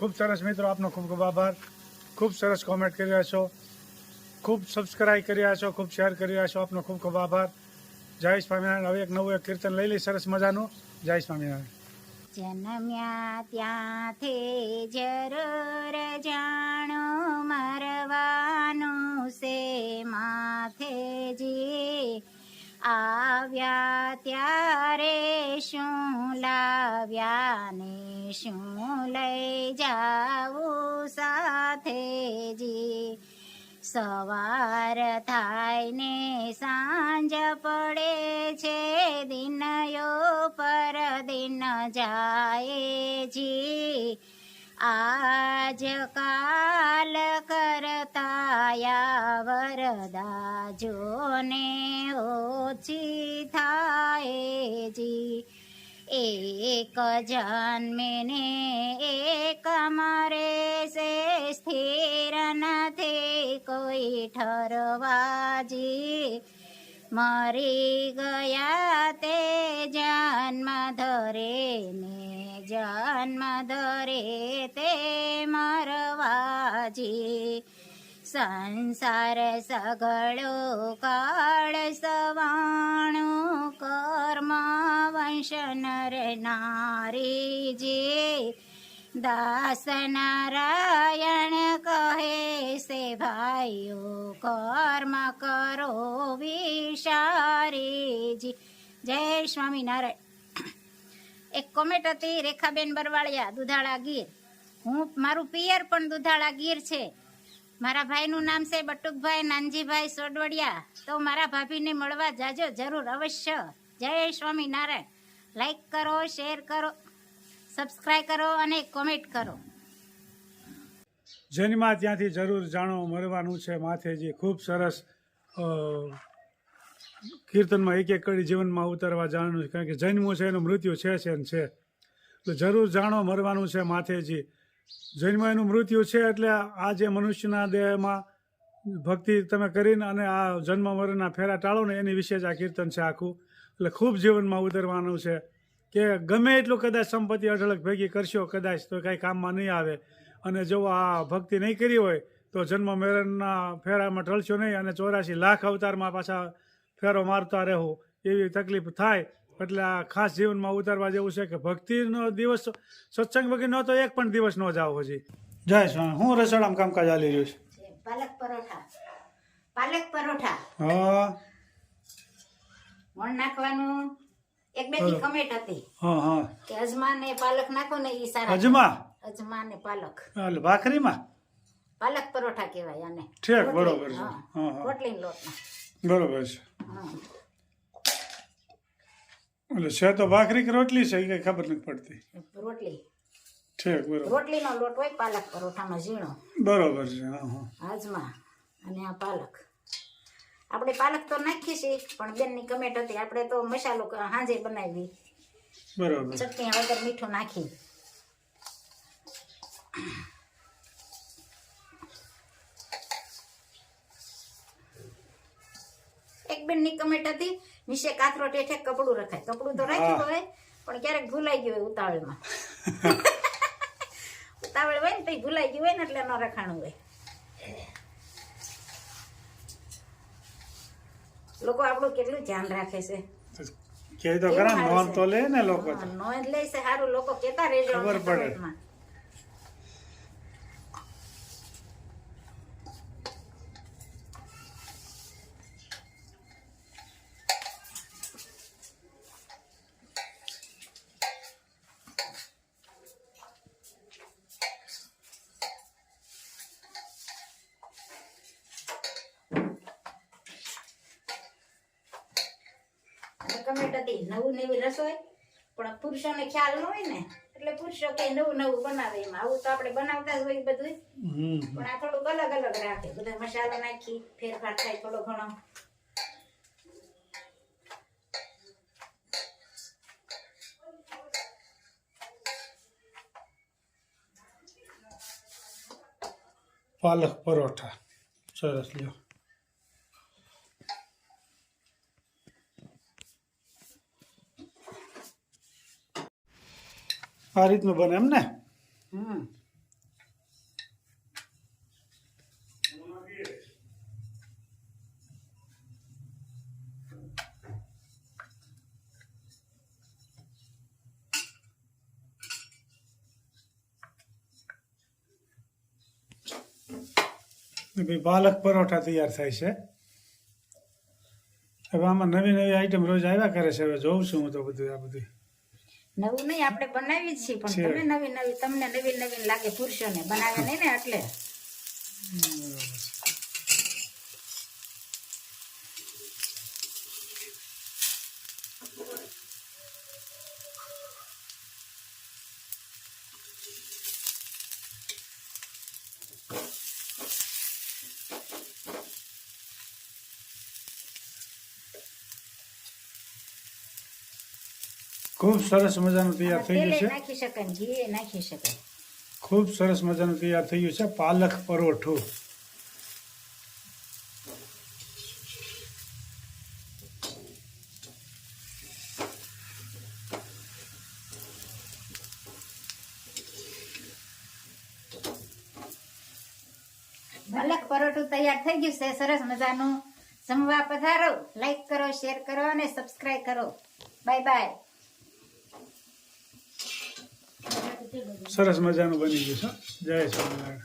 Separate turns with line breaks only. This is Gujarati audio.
ખૂબ સરસ મિત્રો, આપનો ખૂબ ખૂબ આભાર. ખૂબ સરસ કોમેન્ટ કરી રહ્યા છો, ખૂબ સબસ્ક્રાઈબ કરી રહ્યા છો, ખૂબ શેર કરી રહ્યા છો. આપનો ખૂબ ખૂબ આભાર. જય સ્વામિનારાયણ. હવે એક નવું કીર્તન લઈ લઈ સરસ મજાનું. જય સ્વામિનારાયણ.
જન્મ્યા ત્યાંથી જરૂર જાણો મરવાનું છે માથેજી. આવ્યા ત્યારે શું લાવ્યા ને શું લઈ જાવું સાથેજી. સવાર થાય ને સાંજ પડે છે, દિનયો પર દિન જાય જી. આજ કાલ કરતાયા વરદા જોને ઓછી થાય જી. એક જન્મે ને એક મરે છે, સ્થિર નથી કોઈ ઠરવાજી. મરી ગયા તે જન્મ ધરે ને જન્મ ધરે તે મરવાજી. સંસાર સગળો કાળ સવાણું કર્મ વંશ નર નારીજી. દાસ નારાયણ કહે છે ભાઈઓ કર્મ કરો વિચારીજી. જય સ્વામિનારાયણ. એક કોમેન્ટ હતી રેખાબેન બરવાળિયા, દુધાળા ગીર. મારું પિયર પણ દુધાળા ગીર છે. મારા ભાઈનું નામ છે બટુકભાઈ નાનજીભાઈ સોડવડિયા. તો મારા ભાભીને મળવા જાજો જરૂર અવશ્ય. જય સ્વામિનારાયણ. લાઈક કરો, શેર કરો, સબસ્ક્રાઈબ કરો અને કોમેન્ટ કરો.
જન્મા ત્યાંથી જરૂર જાણો મરવાનું છે માથેજી. ખૂબ સરસ કીર્તનમાં એક એક કડી જીવનમાં ઉતારવા જાણવાનું છે, કારણ કે જન્મવું છે એનું મૃત્યુ છે ને છે. એટલે જરૂર જાણો મરવાનું છે માથેજી. જન્મ એનું મૃત્યુ છે, એટલે આ જે મનુષ્યના દેહમાં ભક્તિ તમે કરીને અને આ જન્મ મરણના ફેરા ટાળો ને એની વિશે જ આ કીર્તન છે આખું. એટલે ખૂબ જીવનમાં ઉતરવાનું છે કે ગમે એટલું કદાચ સંપત્તિ અઢળક ભેગી કરશો કદાચ તો કાંઈ કામમાં નહીં આવે. અને જો આ ભક્તિ નહીં કરી હોય તો જન્મ મરણના ફેરામાં ઢળશો નહીં અને 84 લાખ અવતારમાં પાછા ફેરો મારતા રહો એવી તકલીફ થાય. એટલે આ ખાસ જીવનમાં ઉતારવા જેવું છે કે ભક્તિનો દિવસ સત્સંગ વગરનો તો એક પણ દિવસ ન જાવ હજી. જય સ્વામી. હું રસોડામાં કામકાજ ચાલી રહ્યું છે.
પાલક પરોઠા.
હા,
મોણ નાખવાનું. એક બે દી કમેન્ટ હતી
હા
કે અજમા ને પાલક નાખો ને ઈ સારા. અજમા ને પાલક
એટલે ભાખરીમાં
પાલક પરોઠા કહેવાય આને.
ઠીક, બરોબર છે.
રોટલીના લોટના.
બરોબર છે. એટલે છે તો ભાખરી કે રોટલી છે એ કઈ ખબર નથી પડતી.
રોટલી.
ઠીક, બરોબર.
રોટલીનો લોટ હોય પાલક પરોઠામાં ઝીણો.
બરોબર છે.
અજમા અને આ પાલક. આપણે પાલક તો નાખીએ છીએ, પણ બેનની કમેન્ટ હતી આપણે તો મસાલો હાંજે બનાવી.
બરોબર.
ચટણી વગર મીઠું નાખી. એક બેનની કમેન્ટ હતી નીચે કાથરો ટેઠે કપડું રખાય. કપડું તો રાખ્યું હોય પણ ક્યારેક ભૂલાઈ ગયું હોય ઉતાવળમાં. ઉતાવળ હોય ને તો ભૂલાઈ ગયું હોય ને એટલે ન રખાણું હોય. લોકો આપણું કેટલું ધ્યાન રાખે છે.
કે તો ખરા નોંધ તો લે ને લોકો.
નોંધ લે છે સારું. લોકો કેતા રહેજો
ખબર પડે.
કમેન્ટ હતી નવું નવી રસોઈ, પણ પુરુષોને ખ્યાલ ન હોય ને એટલે પુરુષો કે નવું નવું બનાવે. એમાં આવું તો આપણે બનાવતા જ હોય બધું, પણ આ થોડુંક અલગ અલગ રાખે. બધા મસાલો નાખી ફેરફાર થાય થોડો ઘણો.
પાલક પરોઠા સરસ. લ્યો, આ રીતનું બને એમ ને. ભાઈ પાલક પરોઠા તૈયાર થાય છે. હવે આમાં નવી નવી આઈટમ રોજ આવ્યા કરે છે. હવે જોઉં છું હું તો બધું આ બધું.
નવું નહીં, આપણે બનાવી જ છીએ, પણ
છે.
તમે નવી નવી, તમને નવી નવી લાગે પુરુષોને, બનાવે નહીં ને એટલે.
ખૂબ સરસ મજાનું તૈયાર થઈ
તેલે
ગયું છે.
નાખી શકાય ને ઘી નાખી શકાય.
ખૂબ સરસ મજાનું તૈયાર થઈ ગયું છે પાલક પરોઠું.
પાલક પરોઠું તૈયાર થઈ ગયું છે સરસ મજાનું. જમવા પધારો, લાઈક કરો, શેર કરો અને સબસ્ક્રાઇબ કરો. Bye bye.
સરસ મજાનું બની ગયું છે. જય સ્વામિનારાયણ.